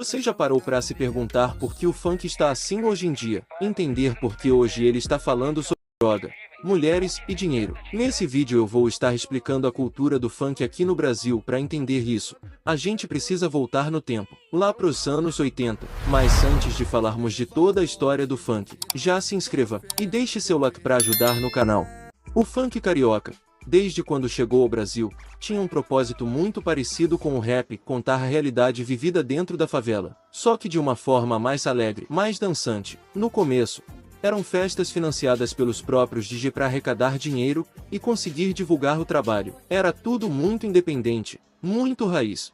Você já parou para se perguntar por que o funk está assim hoje em dia? Entender por que hoje ele está falando sobre droga, mulheres e dinheiro. Nesse vídeo eu vou estar explicando a cultura do funk aqui no Brasil. Para entender isso, a gente precisa voltar no tempo, lá para os anos 80. Mas antes de falarmos de toda a história do funk, já se inscreva e deixe seu like para ajudar no canal. O funk carioca, desde quando chegou ao Brasil, tinha um propósito muito parecido com o rap, contar a realidade vivida dentro da favela, só que de uma forma mais alegre, mais dançante. No começo, eram festas financiadas pelos próprios DJ para arrecadar dinheiro e conseguir divulgar o trabalho. Era tudo muito independente, muito raiz.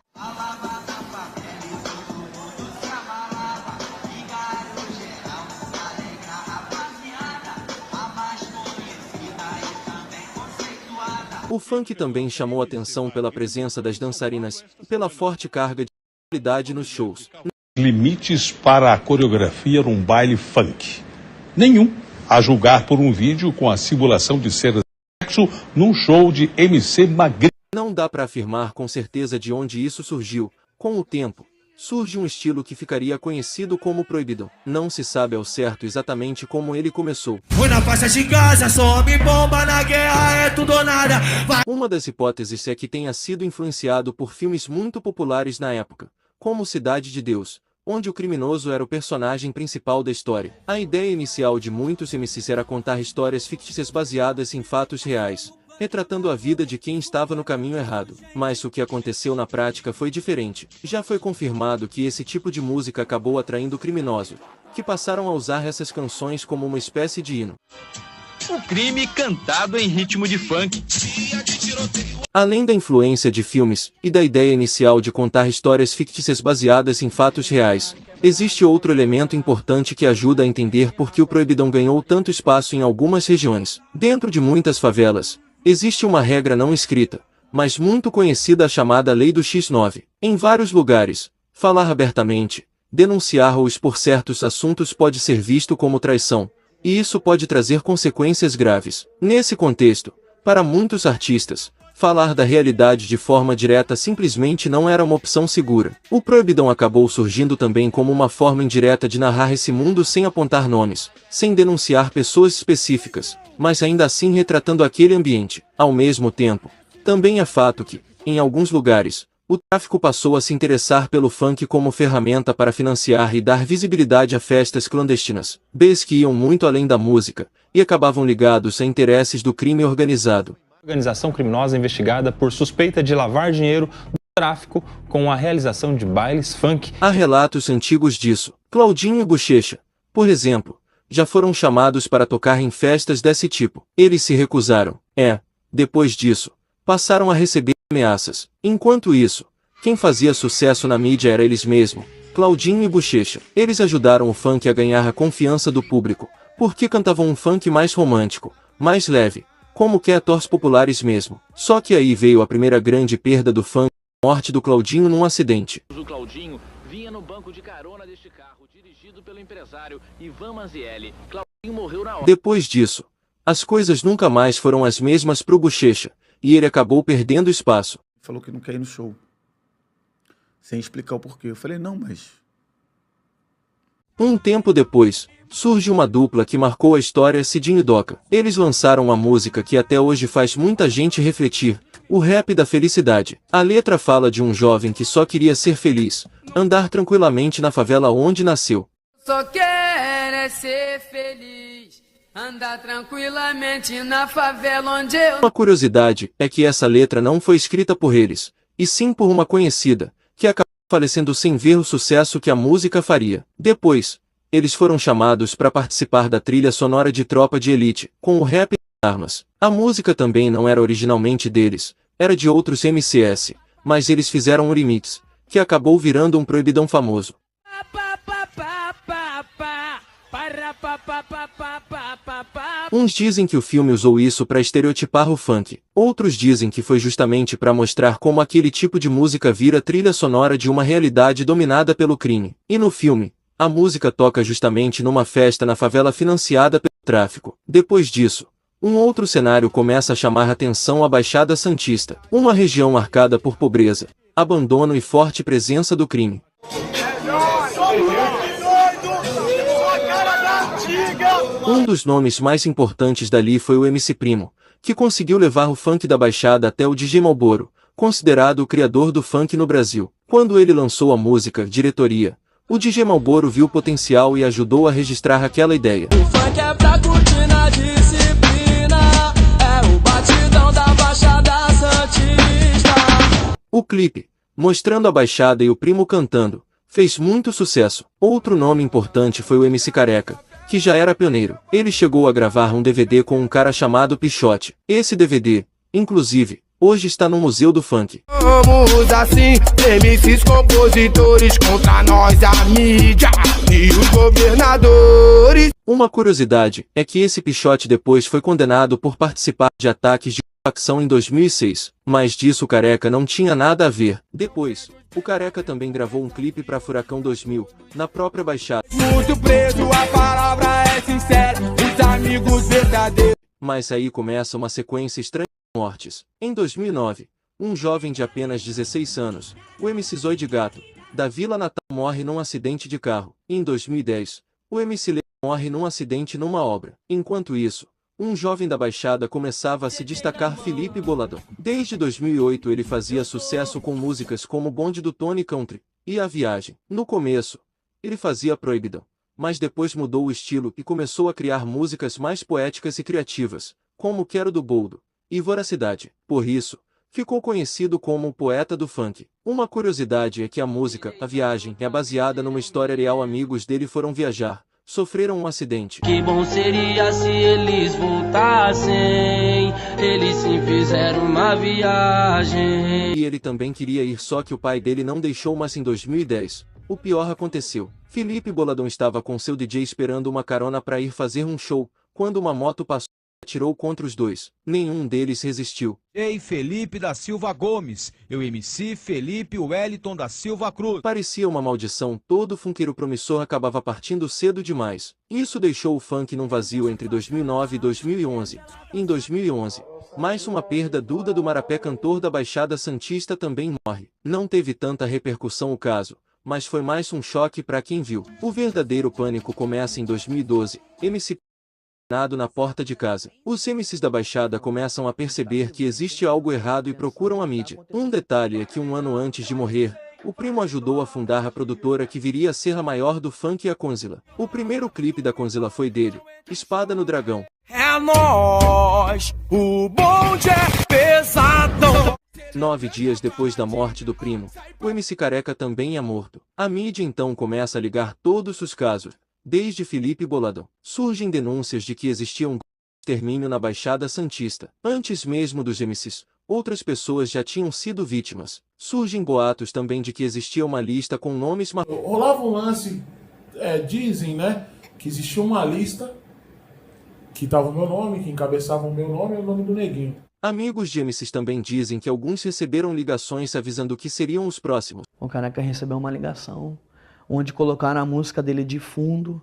O funk também chamou atenção pela presença das dançarinas e pela forte carga de qualidade nos shows. Limites para a coreografia num baile funk. Nenhum, a julgar por um vídeo com a simulação de cenas de sexo num show de MC Magrinho. Não dá para afirmar com certeza de onde isso surgiu. Com o tempo, surge um estilo que ficaria conhecido como proibidão. Não se sabe ao certo exatamente como ele começou. Fui na faixa de casa, some bomba na guerra, é tudo ou nada. Uma das hipóteses é que tenha sido influenciado por filmes muito populares na época, como Cidade de Deus, onde o criminoso era o personagem principal da história. A ideia inicial de muitos MCs era contar histórias fictícias baseadas em fatos reais, retratando a vida de quem estava no caminho errado. Mas o que aconteceu na prática foi diferente. Já foi confirmado que esse tipo de música acabou atraindo criminosos, que passaram a usar essas canções como uma espécie de hino. O crime cantado em ritmo de funk. Além da influência de filmes e da ideia inicial de contar histórias fictícias baseadas em fatos reais, existe outro elemento importante que ajuda a entender por que o proibidão ganhou tanto espaço em algumas regiões. Dentro de muitas favelas, existe uma regra não escrita, mas muito conhecida chamada Lei do X9. Em vários lugares, falar abertamente, denunciar ou expor certos assuntos pode ser visto como traição, e isso pode trazer consequências graves. Nesse contexto, para muitos artistas, falar da realidade de forma direta simplesmente não era uma opção segura. O proibidão acabou surgindo também como uma forma indireta de narrar esse mundo sem apontar nomes, sem denunciar pessoas específicas, mas ainda assim retratando aquele ambiente. Ao mesmo tempo, também é fato que, em alguns lugares, o tráfico passou a se interessar pelo funk como ferramenta para financiar e dar visibilidade a festas clandestinas, bens que iam muito além da música, e acabavam ligados a interesses do crime organizado. Organização criminosa investigada por suspeita de lavar dinheiro do tráfico com a realização de bailes funk. Há relatos antigos disso. Claudinho e Bochecha, por exemplo, já foram chamados para tocar em festas desse tipo. Eles se recusaram. Depois disso, passaram a receber ameaças. Enquanto isso, quem fazia sucesso na mídia era eles mesmos, Claudinho e Bochecha. Eles ajudaram o funk a ganhar a confiança do público, porque cantavam um funk mais romântico, mais leve, como quer-torres populares mesmo. Só que aí veio a primeira grande perda do funk, a morte do Claudinho num acidente. O Claudinho vinha no banco de carona deste carro, dirigido pelo empresário Ivan Manzielli. Claudinho morreu na hora. Depois disso, as coisas nunca mais foram as mesmas pro Bochecha, e ele acabou perdendo espaço. Falou que não quer ir no show, sem explicar o porquê. Eu falei, não, mas... Um tempo depois, surge uma dupla que marcou a história, Cidinho e Doca. Eles lançaram uma música que até hoje faz muita gente refletir, o rap da felicidade. A letra fala de um jovem que só queria ser feliz, andar tranquilamente na favela onde nasceu. Só quero é ser feliz, andar tranquilamente na favela onde eu... Uma curiosidade é que essa letra não foi escrita por eles, e sim por uma conhecida, que acabou falecendo sem ver o sucesso que a música faria. Depois, eles foram chamados para participar da trilha sonora de Tropa de Elite, com o rap e armas. A música também não era originalmente deles, era de outros MCs, mas eles fizeram um remix, que acabou virando um proibidão famoso. Uns dizem que o filme usou isso para estereotipar o funk, outros dizem que foi justamente para mostrar como aquele tipo de música vira trilha sonora de uma realidade dominada pelo crime. E no filme, a música toca justamente numa festa na favela financiada pelo tráfico. Depois disso, um outro cenário começa a chamar a atenção: a Baixada Santista, uma região marcada por pobreza, abandono e forte presença do crime. Um dos nomes mais importantes dali foi o MC Primo, que conseguiu levar o funk da Baixada até o DJ Malboro, considerado o criador do funk no Brasil. Quando ele lançou a música Diretoria, o DJ Malboro viu potencial e ajudou a registrar aquela ideia. O funk é pra curtir na disciplina, é o batidão da Baixada Santista. O clipe, mostrando a Baixada e o Primo cantando, fez muito sucesso. Outro nome importante foi o MC Careca, que já era pioneiro. Ele chegou a gravar um DVD com um cara chamado Pichote. Esse DVD, inclusive, hoje está no Museu do Funk. Vamos assim, MCs compositores contra nós, a mídia e os governadores. Uma curiosidade é que esse Pichote depois foi condenado por participar de ataques de facção em 2006, mas disso o Careca não tinha nada a ver. Depois, o Careca também gravou um clipe para Furacão 2000, na própria Baixada. Muito preso, a palavra é sincera, os amigos verdadeiros. Mas aí começa uma sequência estranha de mortes. Em 2009, um jovem de apenas 16 anos, o MC Zoide Gato, da Vila Natal morre num acidente de carro. Em 2010, o MC Leão morre num acidente numa obra. Enquanto isso, um jovem da Baixada começava a se destacar, Felipe Boladão. Desde 2008 ele fazia sucesso com músicas como Bonde do Tony Country e A Viagem. No começo, ele fazia Proibidão, mas depois mudou o estilo e começou a criar músicas mais poéticas e criativas, como Quero do Boldo e Voracidade. Por isso, ficou conhecido como o poeta do funk. Uma curiosidade é que a música A Viagem é baseada numa história real. Amigos dele foram viajar, sofreram um acidente. Que bom seria se eles voltassem, eles sim fizeram uma viagem. E ele também queria ir, só que o pai dele não deixou. Mas em 2010, o pior aconteceu. Felipe Boladão estava com seu DJ esperando uma carona para ir fazer um show, quando uma moto passou e atirou contra os dois. Nenhum deles resistiu. Ei, Felipe da Silva Gomes, eu MC Felipe Wellington da Silva Cruz. Parecia uma maldição, todo funkeiro promissor acabava partindo cedo demais. Isso deixou o funk num vazio entre 2009 e 2011. Em 2011, mais uma perda. Duda do Marapé, cantor da Baixada Santista, também morre. Não teve tanta repercussão o caso, mas foi mais um choque para quem viu. O verdadeiro pânico começa em 2012, MC na porta de casa. Os MCs da Baixada começam a perceber que existe algo errado e procuram a mídia. Um detalhe é que um ano antes de morrer, o Primo ajudou a fundar a produtora que viria a ser a maior do funk, a Conzilla. O primeiro clipe da Conzilla foi dele, Espada no Dragão. É nóis, o bonde é pesadão. 9 dias depois da morte do Primo, o MC Careca também é morto. A mídia então começa a ligar todos os casos. Desde Felipe Boladão, surgem denúncias de que existia um extermínio na Baixada Santista. Antes mesmo dos MCs, outras pessoas já tinham sido vítimas. Surgem boatos também de que existia uma lista com nomes Rolava um lance, dizem, né, que existia uma lista que estava o meu nome, que encabeçava o meu nome e o nome do neguinho. Amigos de MCs também dizem que alguns receberam ligações avisando que seriam os próximos. O Careca recebeu uma ligação onde colocaram a música dele de fundo,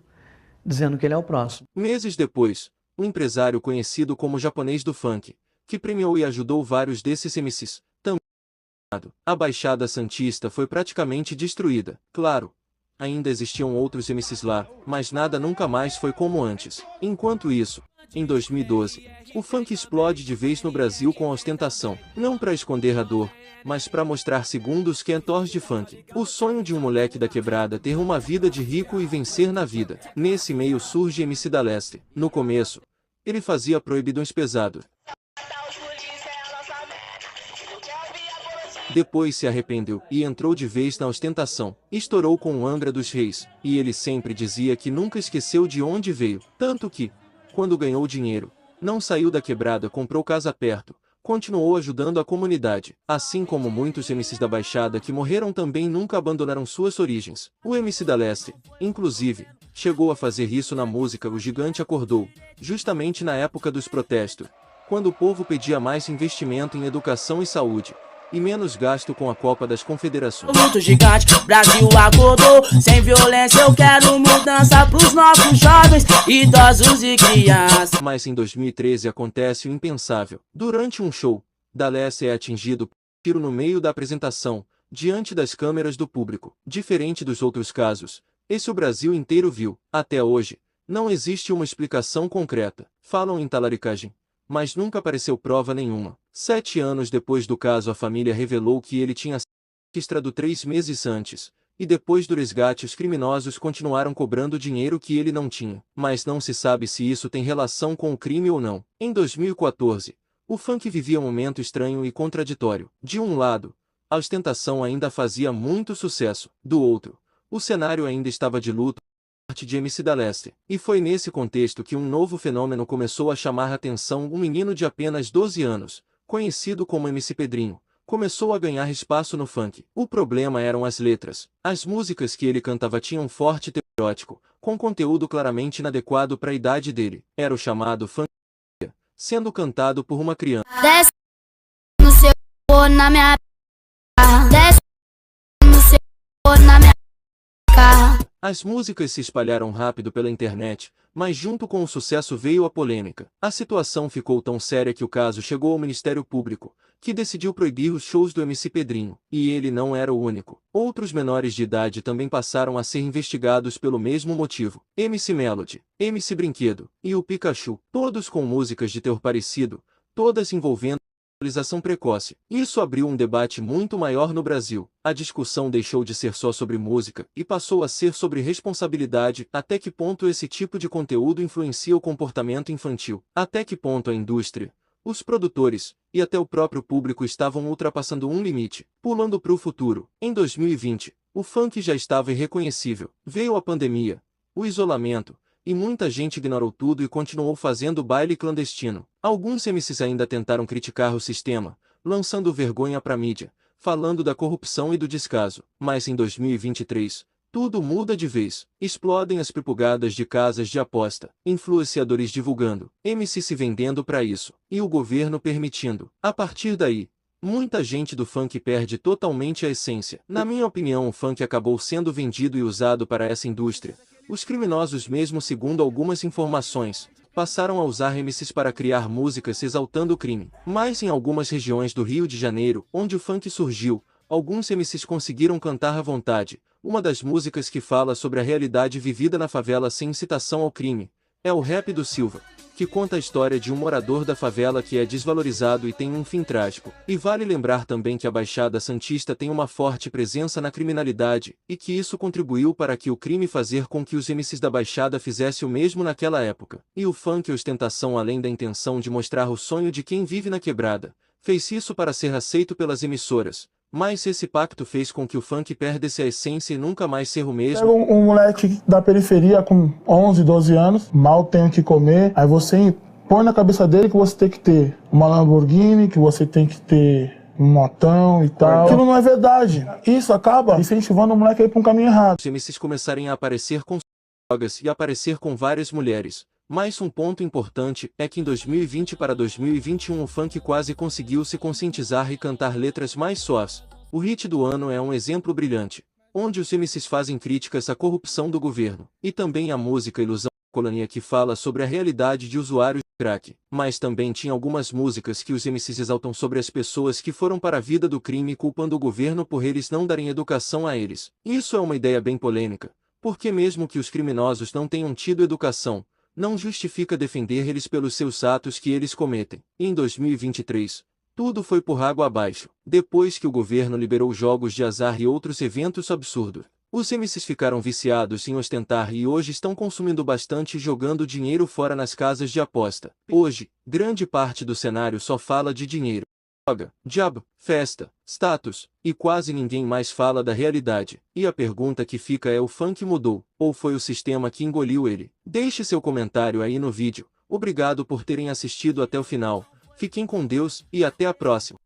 dizendo que ele é o próximo. Meses depois, um empresário conhecido como Japonês do Funk, que premiou e ajudou vários desses MCs, também. A Baixada Santista foi praticamente destruída. Claro, ainda existiam outros MCs lá, mas nada nunca mais foi como antes. Enquanto isso, em 2012, o funk explode de vez no Brasil com ostentação, não para esconder a dor, mas para mostrar segundo os cantores de funk. O sonho de um moleque da quebrada ter uma vida de rico e vencer na vida. Nesse meio surge MC da Leste. No começo, ele fazia proibidões pesados. Depois se arrependeu e entrou de vez na ostentação. Estourou com o Angra dos Reis, e ele sempre dizia que nunca esqueceu de onde veio. Tanto que, quando ganhou dinheiro, não saiu da quebrada, comprou casa perto, continuou ajudando a comunidade. Assim como muitos MCs da Baixada que morreram também nunca abandonaram suas origens. O MC da Leste, inclusive, chegou a fazer isso na música O Gigante Acordou, justamente na época dos protestos, quando o povo pedia mais investimento em educação e saúde, e menos gasto com a Copa das Confederações. Luto gigante, Brasil acordou, sem violência eu quero mudança pros nossos jovens, idosos e crianças. Mas em 2013 acontece o impensável. Durante um show, da Leste é atingido por um tiro no meio da apresentação, diante das câmeras do público. Diferente dos outros casos, esse o Brasil inteiro viu. Até hoje, não existe uma explicação concreta. Falam em talaricagem, mas nunca apareceu prova nenhuma. 7 anos depois do caso, a família revelou que ele tinha sido registrado 3 meses antes, e depois do resgate os criminosos continuaram cobrando dinheiro que ele não tinha. Mas não se sabe se isso tem relação com o crime ou não. Em 2014, o funk vivia um momento estranho e contraditório. De um lado, a ostentação ainda fazia muito sucesso. Do outro, o cenário ainda estava de luto por parte de MC da Leste. E foi nesse contexto que um novo fenômeno começou a chamar a atenção. Um menino de apenas 12 anos, conhecido como MC Pedrinho, começou a ganhar espaço no funk. O problema eram as letras. As músicas que ele cantava tinham um forte teor erótico, com conteúdo claramente inadequado para a idade dele. Era o chamado funk, sendo cantado por uma criança. Desce no seu corpo na minha cara. Desce no seu corpo na minha cara. As músicas se espalharam rápido pela internet, mas junto com o sucesso veio a polêmica. A situação ficou tão séria que o caso chegou ao Ministério Público, que decidiu proibir os shows do MC Pedrinho. E ele não era o único. Outros menores de idade também passaram a ser investigados pelo mesmo motivo. MC Melody, MC Brinquedo e o Pikachu, todos com músicas de teor parecido, todas envolvendo sexualização precoce. Isso abriu um debate muito maior no Brasil. A discussão deixou de ser só sobre música e passou a ser sobre responsabilidade. Até que ponto esse tipo de conteúdo influencia o comportamento infantil? Até que ponto a indústria, os produtores e até o próprio público estavam ultrapassando um limite? Pulando para o futuro, em 2020, o funk já estava irreconhecível. Veio a pandemia, o isolamento, e muita gente ignorou tudo e continuou fazendo baile clandestino. Alguns MCs ainda tentaram criticar o sistema, lançando vergonha pra mídia, falando da corrupção e do descaso. Mas em 2023, tudo muda de vez. Explodem as pipugadas de casas de aposta, influenciadores divulgando, MC se vendendo pra isso, e o governo permitindo. A partir daí, muita gente do funk perde totalmente a essência. Na minha opinião, o funk acabou sendo vendido e usado para essa indústria. Os criminosos, mesmo segundo algumas informações, passaram a usar MCs para criar músicas exaltando o crime. Mas em algumas regiões do Rio de Janeiro, onde o funk surgiu, alguns MCs conseguiram cantar à vontade. Uma das músicas que fala sobre a realidade vivida na favela sem incitação ao crime é o Rap do Silva, que conta a história de um morador da favela que é desvalorizado e tem um fim trágico. E vale lembrar também que a Baixada Santista tem uma forte presença na criminalidade, e que isso contribuiu para que o crime fazer com que os MCs da Baixada fizessem o mesmo naquela época. E o funk e ostentação, além da intenção de mostrar o sonho de quem vive na quebrada, fez isso para ser aceito pelas emissoras. Mas esse pacto fez com que o funk perdesse a essência e nunca mais ser o mesmo. Pega um moleque da periferia com 11, 12 anos, mal tem o que comer, aí você põe na cabeça dele que você tem que ter uma Lamborghini, que você tem que ter um motão e tal. Aquilo não é verdade. Isso acaba incentivando o moleque a ir para um caminho errado. Os MCs começarem a aparecer com drogas e aparecer com várias mulheres. Mas um ponto importante é que em 2020 para 2021 o funk quase conseguiu se conscientizar e cantar letras mais suaves. O hit do ano é um exemplo brilhante, onde os MCs fazem críticas à corrupção do governo, e também a música Ilusão da Colônia que fala sobre a realidade de usuários de crack. Mas também tinha algumas músicas que os MCs exaltam sobre as pessoas que foram para a vida do crime culpando o governo por eles não darem educação a eles. Isso é uma ideia bem polêmica, porque mesmo que os criminosos não tenham tido educação, não justifica defender eles pelos seus atos que eles cometem. E em 2023, tudo foi por água abaixo. Depois que o governo liberou jogos de azar e outros eventos absurdos, os MCs ficaram viciados em ostentar e hoje estão consumindo bastante e jogando dinheiro fora nas casas de aposta. Hoje, grande parte do cenário só fala de dinheiro, droga, diabo, festa, status, e quase ninguém mais fala da realidade. E a pergunta que fica é: o funk mudou, ou foi o sistema que engoliu ele? Deixe seu comentário aí no vídeo. Obrigado por terem assistido até o final. Fiquem com Deus e até a próxima.